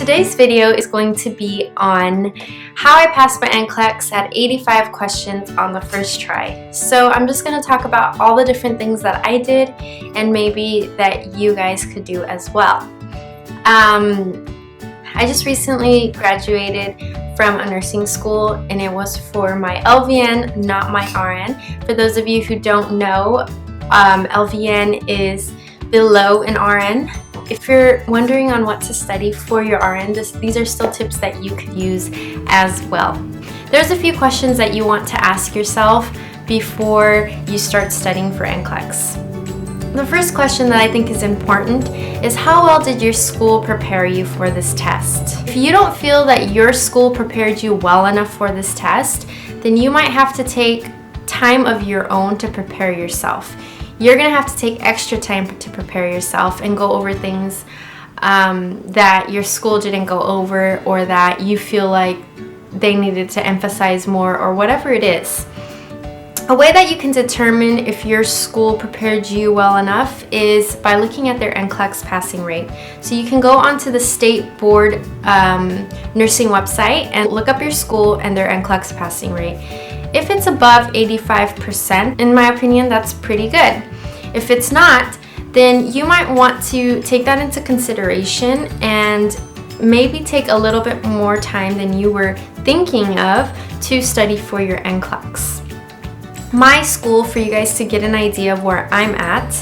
today's video is going to be on how I passed my NCLEX at 85 questions on the first try. So I'm just going to talk about all the different things that I did and maybe that you guys could do as well. I just recently graduated from a nursing school and it was for my LVN, not my RN. For those of you who don't know, LVN is below an RN. If you're wondering on what to study for your RN, these are still tips that you could use as well. There's a few questions that you want to ask yourself before you start studying for NCLEX. The first question that I think is important is how well did your school prepare you for this test? If you don't feel that your school prepared you well enough for this test, then you might have to take time of your own to prepare yourself. You're going to have to take extra time to prepare yourself and go over things that your school didn't go over or that you feel like they needed to emphasize more or whatever it is. A way that you can determine if your school prepared you well enough is by looking at their Nclex passing rate. So you can go onto the state board nursing website and look up your school and their Nclex passing rate. If it's above 85%, in my opinion, that's pretty good. If it's not, then you might want to take that into consideration and maybe take a little bit more time than you were thinking of to study for your NCLEX. My school, for you guys to get an idea of where I'm at,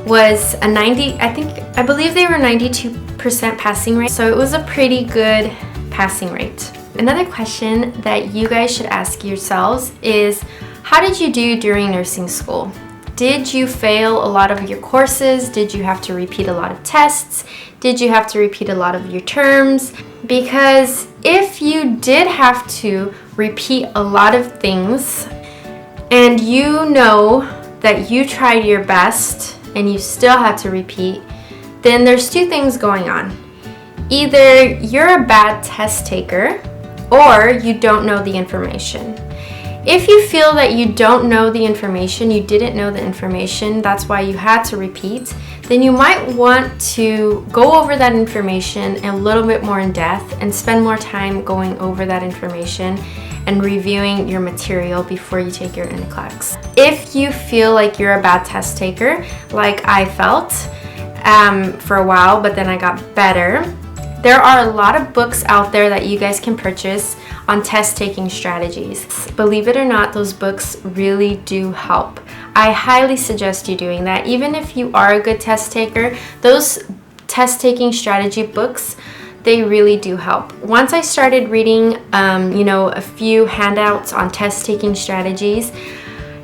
was a 90, I believe they were 92% passing rate, so it was a pretty good passing rate. Another question that you guys should ask yourselves is, how did you do during nursing school? Did you fail a lot of your courses? Did you have to repeat a lot of tests? Did you have to repeat a lot of your terms? Because if you did have to repeat a lot of things and you know that you tried your best and you still had to repeat, then there's two things going on. Either you're a bad test taker or you don't know the information. If you feel that you don't know the information, you didn't know the information, that's why you had to repeat, then you might want to go over that information a little bit more in depth and spend more time going over that information and reviewing your material before you take your NCLEX. If you feel like you're a bad test taker, like I felt for a while, but then I got better, there are a lot of books out there that you guys can purchase on test taking strategies. Believe it or not, those books really do help. I highly suggest you doing that. Even if you are a good test taker, those test taking strategy books, they really do help. Once I started reading a few handouts on test taking strategies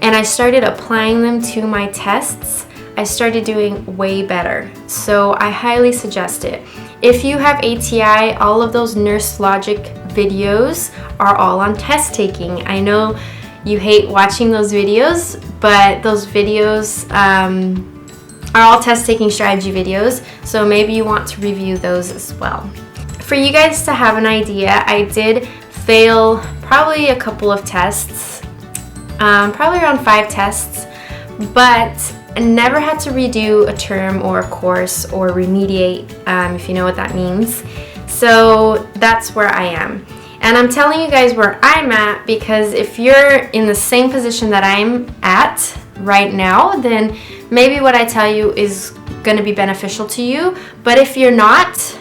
and I started applying them to my tests, I started doing way better. So I highly suggest it. If you have ATI, all of those Nurse Logic videos are all on test taking. I know you hate watching those videos, but those videos are all test taking strategy videos, so maybe you want to review those as well. For you guys to have an idea, I did fail probably a couple of tests, probably around 5 tests, but I never had to redo a term or a course or remediate, if you know what that means. So that's where I am. And I'm telling you guys where I'm at because if you're in the same position that I'm at right now, then maybe what I tell you is going to be beneficial to you. But if you're not,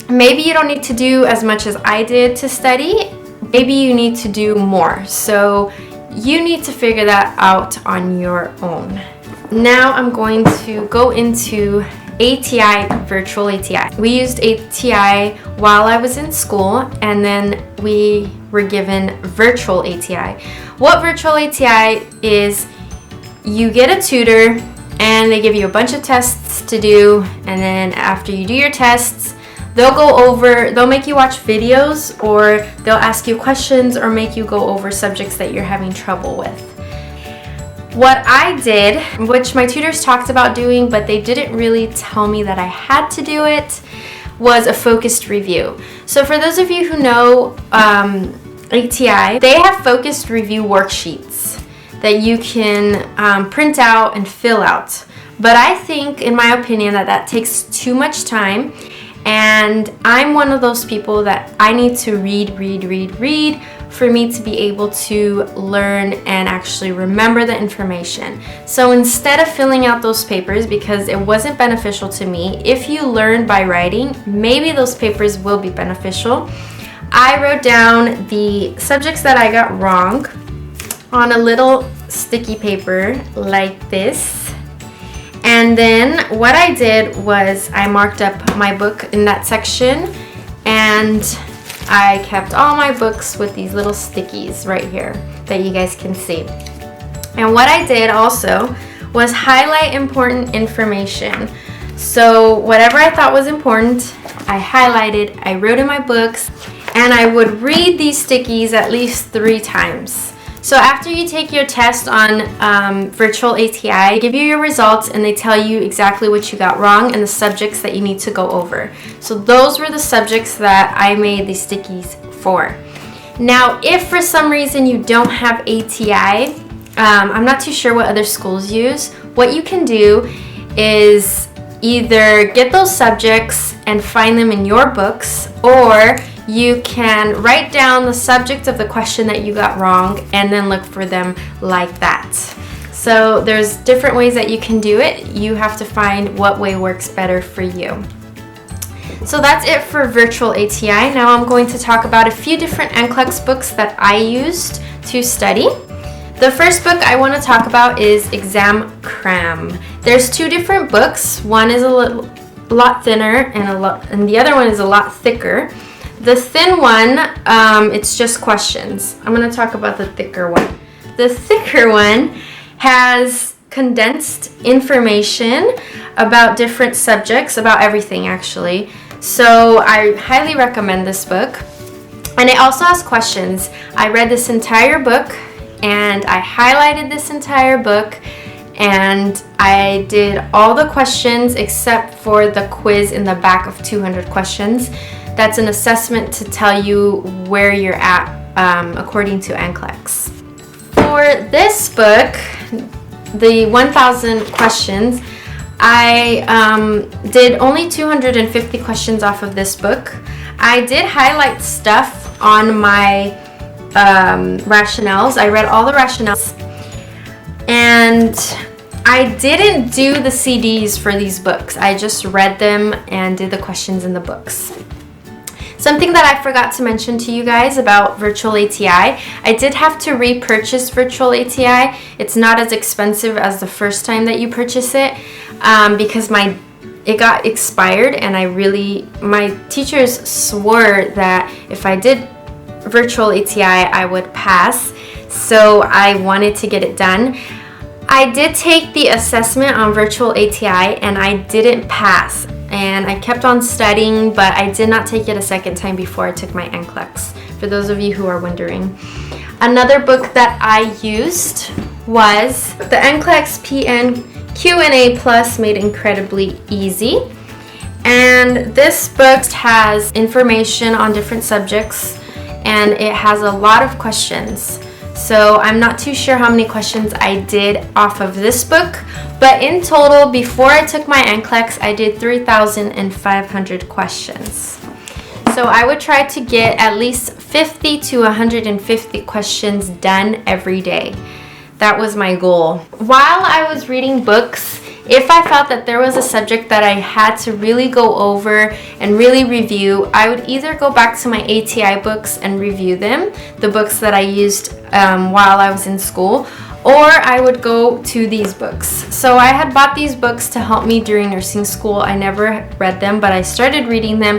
maybe you don't need to do as much as I did to study. Maybe you need to do more. So you need to figure that out on your own. Now I'm going to go into ATI, virtual ATI. We used ATI while I was in school and then we were given virtual ATI. What virtual ATI is, you get a tutor and they give you a bunch of tests to do, and then after you do your tests, they'll make you watch videos or they'll ask you questions or make you go over subjects that you're having trouble with. What I did, which my tutors talked about doing, but they didn't really tell me that I had to do it, was a focused review. So for those of you who know ATI, they have focused review worksheets that you can print out and fill out. But I think, in my opinion, that takes too much time And I'm one of those people that I need to read for me to be able to learn and actually remember the information. So instead of filling out those papers, because it wasn't beneficial to me, if you learn by writing, maybe those papers will be beneficial. I wrote down the subjects that I got wrong on a little sticky paper like this. And then what I did was I marked up my book in that section, and I kept all my books with these little stickies right here that you guys can see. And what I did also was highlight important information. So whatever I thought was important, I highlighted, I wrote in my books, and I would read these stickies at least 3 times. So after you take your test on virtual ATI, they give you your results and they tell you exactly what you got wrong and the subjects that you need to go over. So those were the subjects that I made these stickies for. Now, if for some reason you don't have ATI, I'm not too sure what other schools use, what you can do is either get those subjects and find them in your books, or you can write down the subject of the question that you got wrong and then look for them like that. So there's different ways that you can do it. You have to find what way works better for you. So that's it for virtual ATI. Now I'm going to talk about a few different NCLEX books that I used to study. The first book I want to talk about is Exam Cram. There's 2 different books. One is a lot thinner and the other one is a lot thicker. The thin one, it's just questions. I'm going to talk about the thicker one. The thicker one has condensed information about different subjects, about everything actually. So I highly recommend this book. And it also has questions. I read this entire book and I highlighted this entire book, and I did all the questions except for the quiz in the back of 200 questions. That's an assessment to tell you where you're at according to NCLEX. For this book, the 1,000 questions, I did only 250 questions off of this book. I did highlight stuff on my rationales. I read all the rationales, and I didn't do the CDs for these books. I just read them and did the questions in the books. Something that I forgot to mention to you guys about virtual ATI, I did have to repurchase virtual ATI. It's not as expensive as the first time that you purchase it because it got expired, and my teachers swore that if I did virtual ATI I would pass, so I wanted to get it done. I did take the assessment on virtual ATI and I didn't pass, and I kept on studying, but I did not take it a second time before I took my NCLEX, for those of you who are wondering. Another book that I used was the NCLEX-PN Q&A Plus Made Incredibly Easy. And this book has information on different subjects, and it has a lot of questions. So I'm not too sure how many questions I did off of this book, but in total, before I took my NCLEX, I did 3,500 questions. So I would try to get at least 50 to 150 questions done every day. That was my goal. While I was reading books, if I felt that there was a subject that I had to really go over and really review, I would either go back to my ATI books and review them, the books that I used while I was in school, or I would go to these books. So I had bought these books to help me during nursing school. I never read them, but I started reading them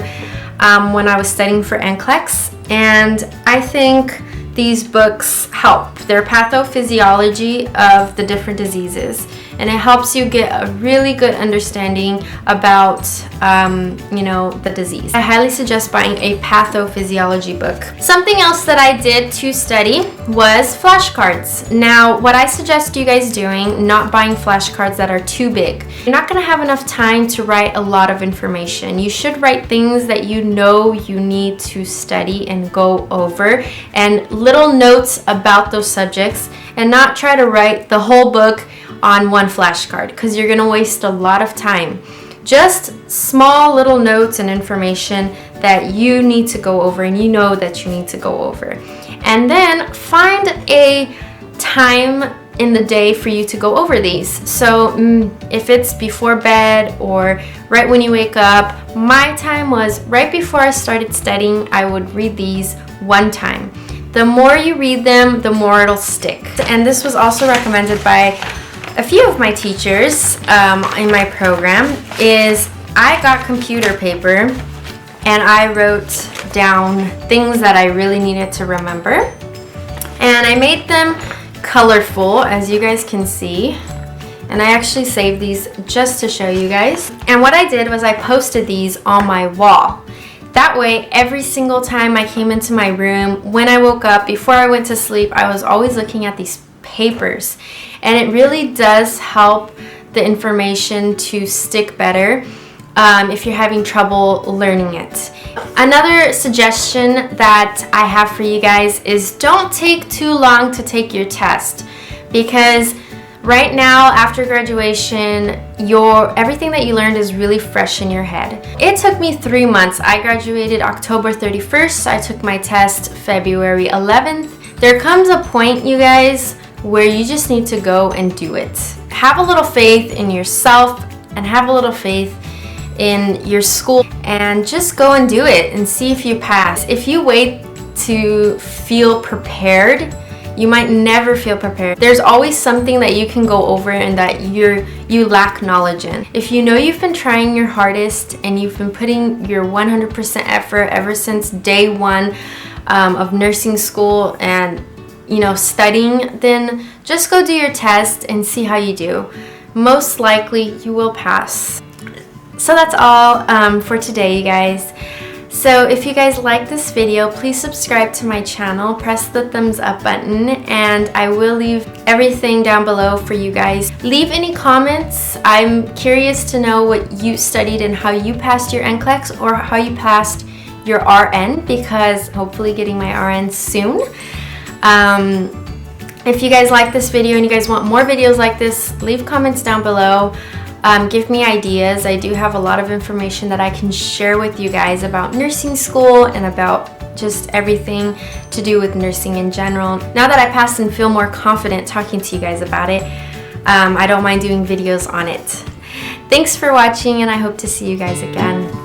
when I was studying for NCLEX, and I think these books help. They're pathophysiology of the different diseases, and it helps you get a really good understanding about the disease. I highly suggest buying a pathophysiology book. Something else that I did to study was flashcards. Now, what I suggest you guys doing, not buying flashcards that are too big. You're not going to have enough time to write a lot of information. You should write things that you know you need to study and go over, and little notes about those subjects, and not try to write the whole book on one flashcard, because you're going to waste a lot of time. Just small little notes and information that you need to go over and you know that you need to go over. And then find a time in the day for you to go over these. So if it's before bed or right when you wake up, my time was right before I started studying. I would read these one time. The more you read them, the more it'll stick. And this was also recommended by a few of my teachers in my program. Is I got computer paper and I wrote down things that I really needed to remember, and I made them colorful, as you guys can see, and I actually saved these just to show you guys. And what I did was I posted these on my wall. That way, every single time I came into my room, when I woke up, before I went to sleep, I was always looking at these papers, and it really does help the information to stick better if you're having trouble learning it. Another suggestion that I have for you guys is don't take too long to take your test, because right now after graduation everything that you learned is really fresh in your head. It took me 3 months. I graduated October 31st. I took my test February 11th. There comes a point, you guys, where you just need to go and do it. Have a little faith in yourself and have a little faith in your school, and just go and do it and see if you pass. If you wait to feel prepared, you might never feel prepared. There's always something that you can go over and that you lack knowledge in. If you know you've been trying your hardest and you've been putting your 100% effort ever since day one of nursing school and studying, then just go do your test and see how you do. Most likely you will pass. So that's all for today, you guys. So if you guys like this video, please subscribe to my channel, press the thumbs up button, and I will leave everything down below for you guys. Leave any comments. I'm curious to know what you studied and how you passed your NCLEX or how you passed your RN, because hopefully getting my RN soon. If you guys like this video and you guys want more videos like this, leave comments down below. Give me ideas. I do have a lot of information that I can share with you guys about nursing school and about just everything to do with nursing in general. Now that I passed and feel more confident talking to you guys about it, I don't mind doing videos on it. Thanks for watching, and I hope to see you guys again.